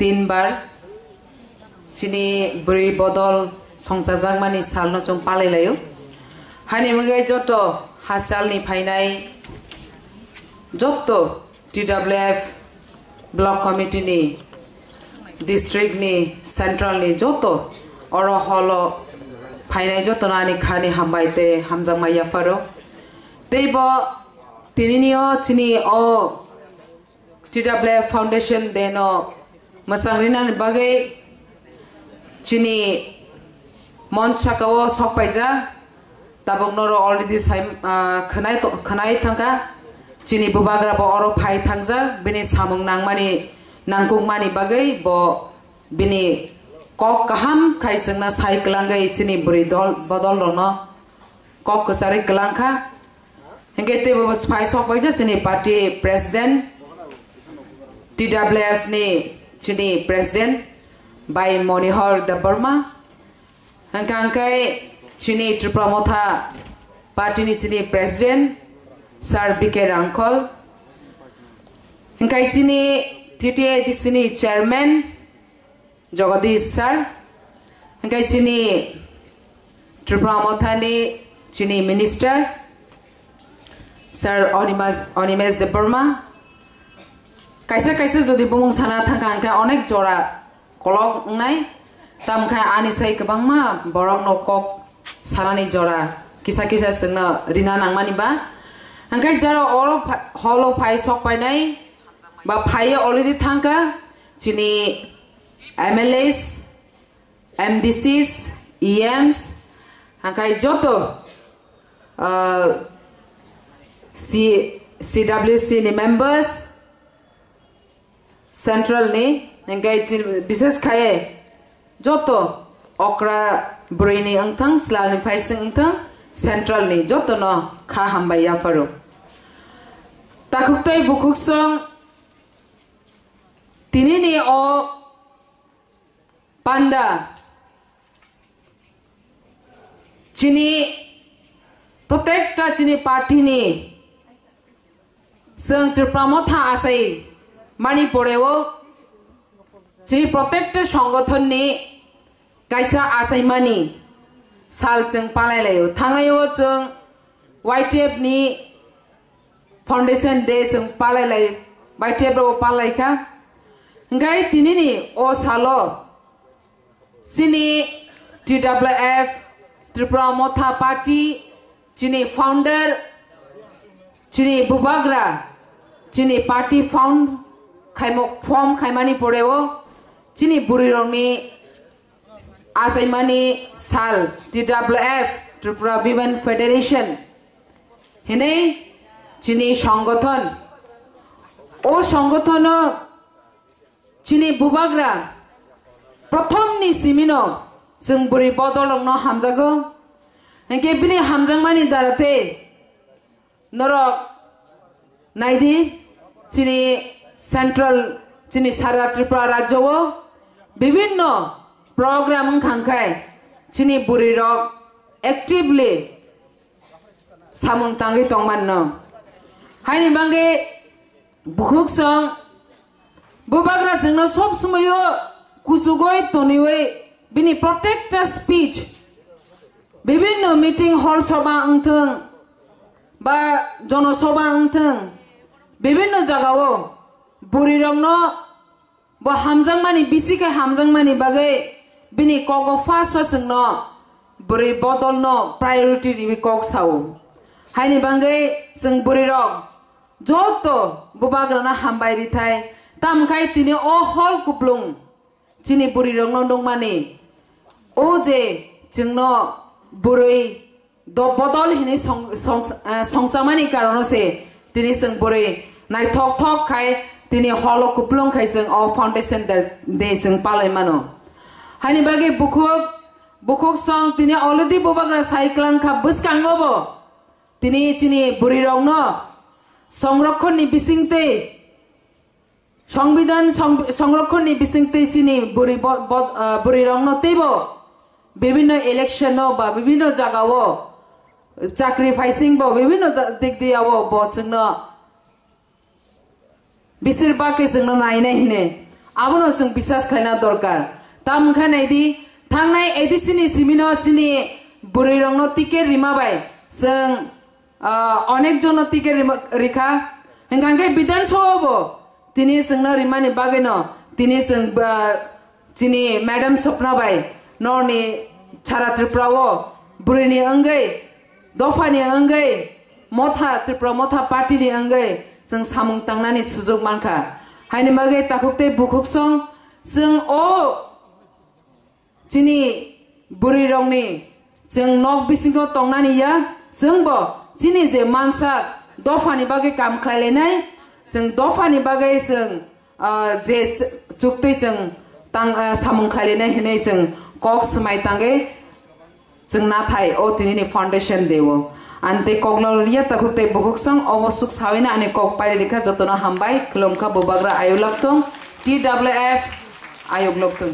3 बार चिनी बुरी बदल संसाजाक मानी साल न जों पालायलायो हानि मगे जतो हासालनि फायनाय जतो TWF ब्लॉक कमिटी नि डिस्ट्रिक्ट नि सेंट्रल नि जतो अरो हलो फायनाय जतो नानि खानि हामबायते हामजां माया फारो तेबो तिनिनियो चिनी ओ TWF फाउंडेशन देनो मसांरिना बागै चिनी मनसाकाओ सकपायजा ताबुक नरो अलरेडी साइम खनाय थांगा चिनी बुबाग्राबो अरो फाय थांजा बिनि सामुं नांमानि नांगुं मानि बागै बो बिनि कक काहाम खायजोंना साइकलांगै चिनी बुरि दल बदल रनो कक कचारि गलांखा हेंगेते बो फाय सकपायजा चिनी पार्टी प्रेसिडेंट TWF नि चिनी प्रेसिडेंट बाय मनोहर देबबर्मा हंकांकै चिनी त्रिपुरा मोथा पार्टी नि चिनी प्रेसिडेंट सर बीके रांखल हंकाय चिनी TTADC नि चेयरमैन जगदीश सर हंकाय चिनी त्रिपुरा मोथा नि चिनी मिनिस्टर सर अनिमेश देबबर्मा कैसे कैसे जुदि बुंग साना थांखांखा अनेक जरा कलक नाय तामखा आनिसाय गोबांमा बरक नकक सानानि जरा किसा किसा जोंनो रिना नांमानिबा ओंखाय जारो अल हलो फाय सकपायनाय बा फाय अलरेडी थांखा चिनि MLAs MDCs EMs ओंखाय जतो CWC नि मेंबर्स सेंट्रल ने विशेष खाए जोतो अक्रा ब्रेनी अंगथंग स्लानि फाइसिंग अंगथंग सेंट्रल ने जोतो न खा हामबाय याफारो ताकुक्तै बुकुक्सं तिनि ने ओ पांडा चिनी प्रत्येकटा चिनी पार्टी ने जों त्रिपुरा मोथा आसाय मणिपुरेव चिनी प्रत्येकटा संगठन नि कायसा आसायमानि साल जों पालायलायो थांनायाव जों YTF नि फाउंडेशन डे जों पालायलाय YTF रो पालायखा ओंखाय तिनिनि ओ सालो चिनी TWF त्रिपुरा मोथा पार्टी चिनी फाउंडर चिनी बुबाग्रा चिनी पार्टी फाउंड खायमक फॉर्म खायमानि परेवो चिनी बुरिरंनि आसायमानि साल TWF त्रिपुरा विमेन फेडरेशन हेने चिनी संगठन ओ संगठन चिनी बुबाग्रा प्रथम नि सिमिनो जों बुरि बदलंनो हामजागो हेंके बिनि हामजांमानि दाराते नरक नायदि चिनी सेंट्रल चिनी सारा त्रिपुरा राज्यो विभिन्न प्रोग्राम खांखाय चिनी बुरि रक एक्टिवली सामुं तांगै तंमाननो हायनि बांगे बुहुक्सं बुबाग्रा जोंनो सब समय कुसुगय तनिवै बिनि प्रत्येकटा स्पीच विभिन्न मीटिंग हॉल सभा अंथों बा जनसभा अंथों विभिन्न जगाओ बुरिरंनो बा हामजांमानि बिसिके हामजांमानि बागै बिनि कगो फास जोंनो बुरि बदलनो प्रायोरिटी नि कग साव हायनि बांगै जों बुरिरं जतो बुबाग्राना हामबाय रिथाय तामखाय तिनि अ हल कुप्लुं चिनि बुरिरंनो दंमानि ओ जे जोंनो बुरै द बदल हिनै संसामानि कारण से तिनि जों बुरै नायथक थक खाय तिनि हल कुप्लुं खाय जों अ फाउंडेशन दे जों पालाय मानो हानि बागे बुखुक सं तिनि अलरेडी बुबाग्रा साइक्लां खा बुसकांगबो तिनि चिनि बुरिरंनो संरक्षण नि बिसिंते संविधान संरक्षण नि बिसिंते चिनि बुरिरंनो तेबो विभिन्न इलेक्शन बा विभिन्न जगाओ sacrificing bo bibino dik diawo bo chungno bisir ba ke chungno nainai hine abono जों বিশ্বাস खायना दरकार tam khane di thangnai edisini simino chini buri rongno tiket rimabai जों अनेक जन tiket rikha hengkangke bidan sobo tini जोंनो rimani bageno tini जों chini madam sopna bai norni chara triprawo burini angai dofani angai motha tripra motha party ni angai जों samung tangnani sujog manka haini bagai takukte bukuksong जों o chini buri rongni जों nok bisingo tongnani ya जोंबो chini je mansa dofani bagai kam khlailenai जों dofani bagai जों je chuktei जों tang samung khlailenai hinai जों kok smai tangai जों nathai o tinini foundation dewo ante kogloriya takukte bukuksong obosuk sawina ane kok paile likha jotona hambai klomka bobagra ayolaktung TWF ayok loktung